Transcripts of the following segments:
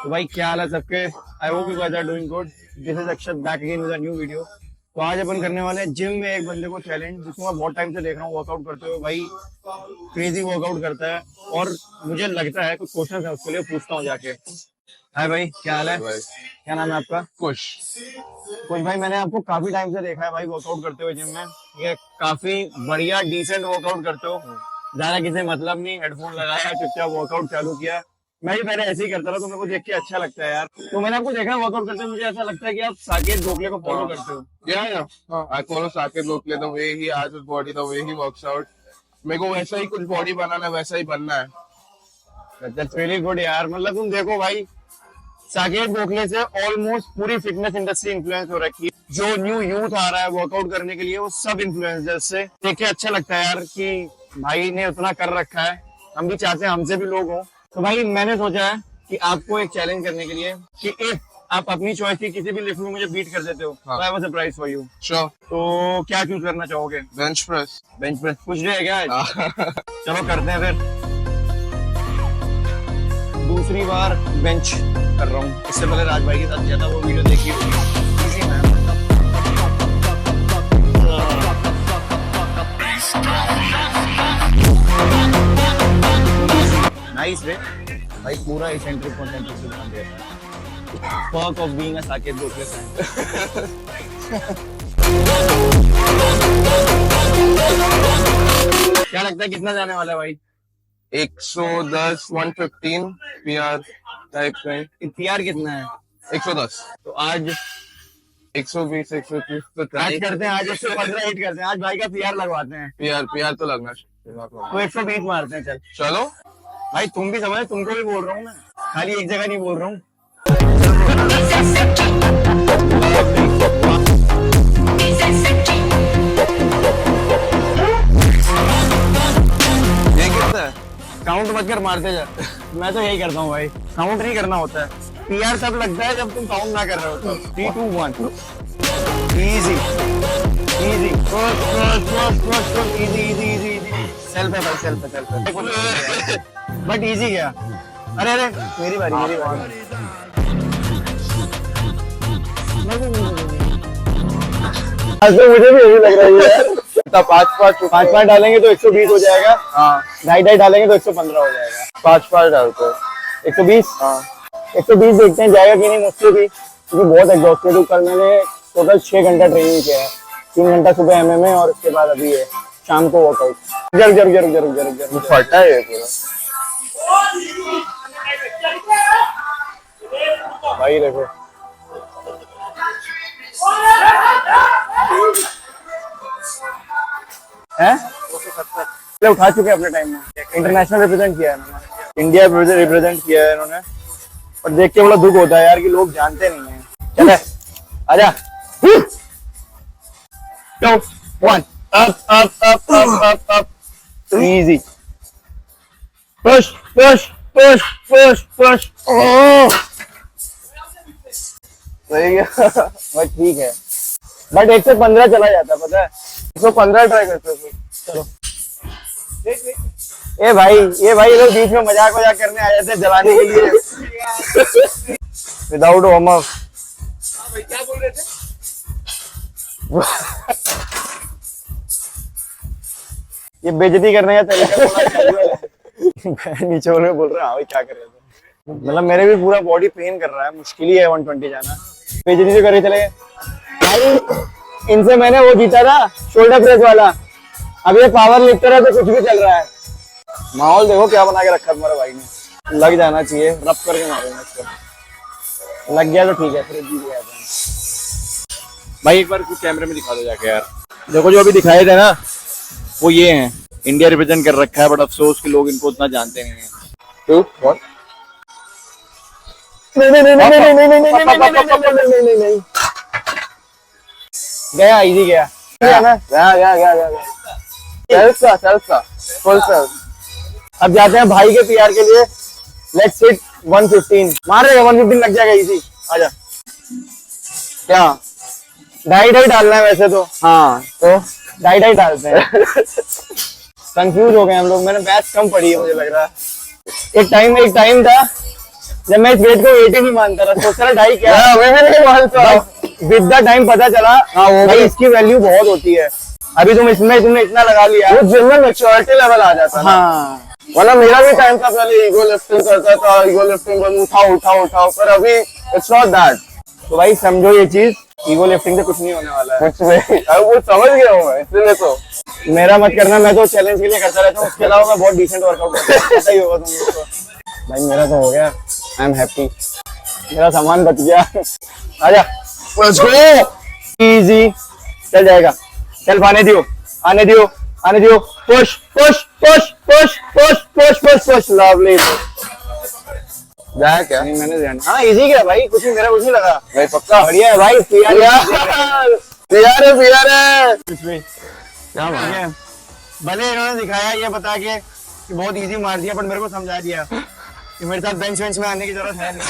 तो भाई क्या हाल है सबके। I hope you guys are doing good. This is Akshat back again with a new video. तो आज अपन करने वाले हैं जिम में एक बंदे को चैलेंज, जिसको मैं बहुत टाइम से देख रहा हूँ वर्कआउट करते हुए। भाई क्रेजी वर्कआउट करता है और मुझे लगता है कुछ क्वेश्चन है उसके लिए पूछता हूँ जाके। हाय भाई, क्या हाल है? क्या नाम है आपका? खुश। कुछ भाई, मैंने आपको काफी टाइम से देखा है भाई वर्कआउट करते हुए जिम में। ये काफी बढ़िया डिसेंट वर्कआउट करते हो, ज्यादा किसी मतलब नहीं, हेडफोन लगाया चुपचाप वर्कआउट चालू किया। मैं भी पहले ऐसे ही करता था, तो मेरे को देख के अच्छा लगता है यार। तो मैंने आपको देखा वर्कआउट करते हुए, मुझे ऐसा लगता है कि आप साकेत गोखले को फॉलो करते हो। I follow Saket Lokle, the way he has his body, the way he works out. मेरे को वैसा ही कुछ बॉडी बनाना है, वैसा ही बनना है। दैट्स रियली गुड यार। मतलब तुम देखो भाई, साकेत गोखले से ऑलमोस्ट पूरी फिटनेस इंडस्ट्री इन्फ्लुएंस हो रखी है। जो न्यू यूथ आ रहा है वर्कआउट करने के लिए, वो सब इन्फ्लुएंसर से देख के अच्छा लगता है यार कि भाई ने उतना कर रखा है। हम भी चाहते हैं हमसे भी लोग हों। तो भाई मैंने सोचा है कि आपको एक चैलेंज करने के लिए कि इफ आप अपनी चॉइस की किसी भी लिफ्ट में मुझे बीट कर देते हो, तो I was surprise for you. Sure. तो क्या चूज करना चाहोगे? Bench press. बेंच प्रेस कुछ नहीं है क्या आज? चलो करते हैं फिर। दूसरी बार बेंच कर रहा हूँ। इससे पहले राज भाई के साथ किया था, वो वीडियो देखी होगी। नाइस रे भाई, पूरा एसेंट्रिक कॉन्सेंट्रिक से ध्यान देता है। Perk of being a Saket Gokhale fan. क्या लगता है कितना जाने वाला है भाई? 110, 115 PR टाइप का। पीआर कितना है? 110। तो आज 120, 130 तो आज करते हैं, आज 115 हिट करते हैं। आज भाई का पीआर लगवाते हैं। PR तो लगना। तो 120 मारते हैं। चल चलो भाई, तुम भी समझ, तुमको भी बोल रहा हूँ मैं, खाली एक जगह नहीं बोल रहा हूँ। ये कितना है? काउंट मत कर, मारते जा। मैं तो यही करता हूँ भाई, काउंट नहीं करना होता है। पीआर तब लगता है जब तुम काउंट ना कर रहे हो। 3, 2, 1 easy easy, easy easy easy easy. Self है भाई, सेल्फ है। बट इजी गया। अरे अरे, मेरी बारी मेरी बारी। मुझे भी यही लग रही है। 5 डालेंगे तो 120 हो जाएगा। हाँ, 2.5 डालेंगे तो 115 हो जाएगा। 5 डालते हैं। 120। हाँ 120 देखते हैं जाएगा कि नहीं मुझसे भी, क्योंकि बहुत एग्जॉस्टेड हूँ। कल मैंने टोटल 6 घंटा ट्रेनिंग किया है। 3 घंटा सुबह MMA और उसके बाद अभी है शाम को वर्कआउट। जरूर फटा है पूरा भाई। देखो हैं, उठा चुके हैं अपने टाइम में। इंटरनेशनल रिप्रेजेंट किया है इन्होंने, इंडिया रिप्रेजेंट किया है इन्होंने। और देख के बड़ा दुख होता है यार कि लोग जानते नहीं है। चले आजा। 2, 1 up easy, push सही है। बट ठीक है, बट 115 चला जाता है, पता है। 115 ट्राई करते हो। चलो ए भाई, ये लोग बीच में मजाक करने आ जाते हैं जलाने के लिए विदाउट वार्म अप। क्या बोल रहे थे? ये बेइज्जती करने का तरीका थोड़ा नीचे वाले बोल रहे हैं। हाँ भाई, क्या कर रहे थे? मतलब मेरे भी पूरा बॉडी पेन कर रहा है, मुश्किल ही है 120 जाना। बेइज्जती से करे चले भाई। इनसे मैंने वो जीता था शोल्डर प्रेस वाला, अब ये पावर लिफ्टर है तो कुछ भी चल रहा है। माहौल देखो क्या बना के रखा तुम्हारे भाई ने। लग जाना चाहिए, रब करके मारूंगा इसको। लग गया तो ठीक है, फिर जीत गया भाई। एक बार कुछ कैमरे में दिखा दो जाके यार। देखो जो अभी दिखाए थे ना, वो ये हैं, इंडिया रिप्रेजेंट कर रखा है, बट अफसोस कि लोग इनको उतना जानते नहीं हैं। नहीं गया, इजी गया। Full self. अब जाते हैं भाई के पीआर के लिए। Let's hit 115। मार रहे 115 लग जाएगा इजी। आजा। क्या 2.5 डालना है वैसे तो। हाँ तो 2.5 डालते हैं। कंफ्यूज हो गए हम लोग, मैंने मैथ कम पढ़ी है मुझे लग रहा है। एक टाइम था जब मैं इस वेट को वेट ही नहीं मानता था, सोचता था ढाई क्या मैं अभी भी नहीं मानता। विद द टाइम पता चला हाँ, वो भाई भी। इसकी वैल्यू बहुत होती है। अभी तुमने इतना लगा लिया। वो जिम में मैच्योरिटी लेवल आ जाता है। हाँ वरना मेरा भी टाइम था, पहले ईगो लिफ्टिंग करता था, ईगो लिफ्टिंग बस उठाओ, पर अभी इट्स नॉट दैट। तो भाई समझो ये चीज, ईगो लिफ्टिंग से कुछ नहीं होने वाला है। कुछ नहीं, अब वो समझ गया हूँ मैं, इसलिए तो। मेरा मत करना, मैं तो चैलेंज के लिए करता रहता हूँ, उसके अलावा मैं बहुत डिसेंट वर्कआउट करता हूँ, पता ही होगा तुम लोग को। भाई मेरा तो हो गया, आई एम हैप्पी, मेरा सामान बच गया। आजा Let's go! इजी, चल जाएगा, चल आने दियो, आने दियो, आने दियो, push push push push push push push push, lovely. जाए क्या? नहीं मैंने ध्यान, हाँ इजी क्या भाई, कुछ नहीं, मेरा कुछ नहीं लगा नहीं पक्का? बढ़िया है भाई, यार है। क्या है? भले इन्होंने दिखाया ये बता के कि बहुत इजी मार दिया, पर मेरे को समझा दिया कि मेरे साथ बेंच वेंच में आने की जरूरत है नहीं।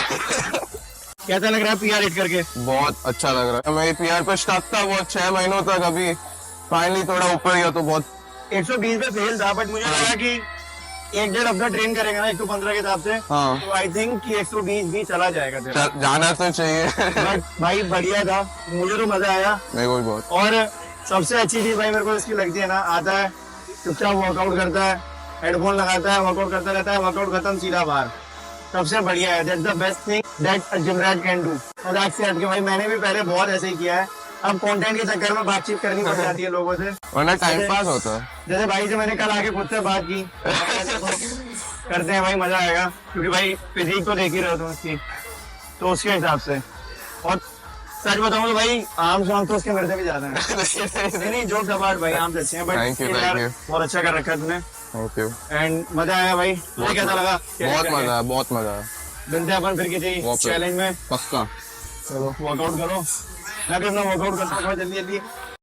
कैसा लग रहा है पीआर हिट करके? बहुत अच्छा लग रहा है। मैं पीआर पे स्टक था बहुत 6 महीनों तक, अभी फाइनली थोड़ा ऊपर गया तो बहुत। 120 पे फेल था, बट मुझे लगा कि 1-1.5 हफ्ता ट्रेन करेगा ना 115 के हिसाब से, हाँ। तो आई थिंक कि 120 भी चला जाएगा तेरा। जाना तो चाहिए। बट भाई बढ़िया था, मुझे तो मजा आया। मेरे को भी बहुत। और सबसे अच्छी चीज भाई मेरे को इसकी लगती है ना, आता है चुपचाप वर्कआउट करता है, हेडफोन लगाता है, वर्कआउट करता रहता है, वर्कआउट खत्म सीधा बाहर। सबसे बढ़िया है, that's the best thing that Jimraj can do. मजाक से हट के भाई, मैंने भी पहले बहुत ऐसे ही किया है, अब कंटेंट के चक्कर में बातचीत करनी पड़ जाती है लोगों से। वरना टाइम पास होता है। जैसे भाई से मैंने कल आके खुद से बात की, करते हैं भाई, मजा आएगा, क्योंकि भाई फिजिक तो देख ही रहे हो उसकी, तो उसके हिसाब से। और सच बताऊं तो भाई आर्म्स वार्म्स तो उसके मेरे से भी ज्यादा है। नहीं जोक्स अपार्ट भाई, आर्म्स अच्छे हैं, Thank you, but thank you. बहुत अच्छा कर रखा है तूने, ओके। एंड मजा आया भाई। मुझे कैसा लगा? बहुत मजा है। मिलते हैं अपन फिर किसी वापस। चैलेंज में। पक्का। चलो वर्कआउट करो, मैं भी अपना वर्कआउट करता हूँ जल्दी जल्दी।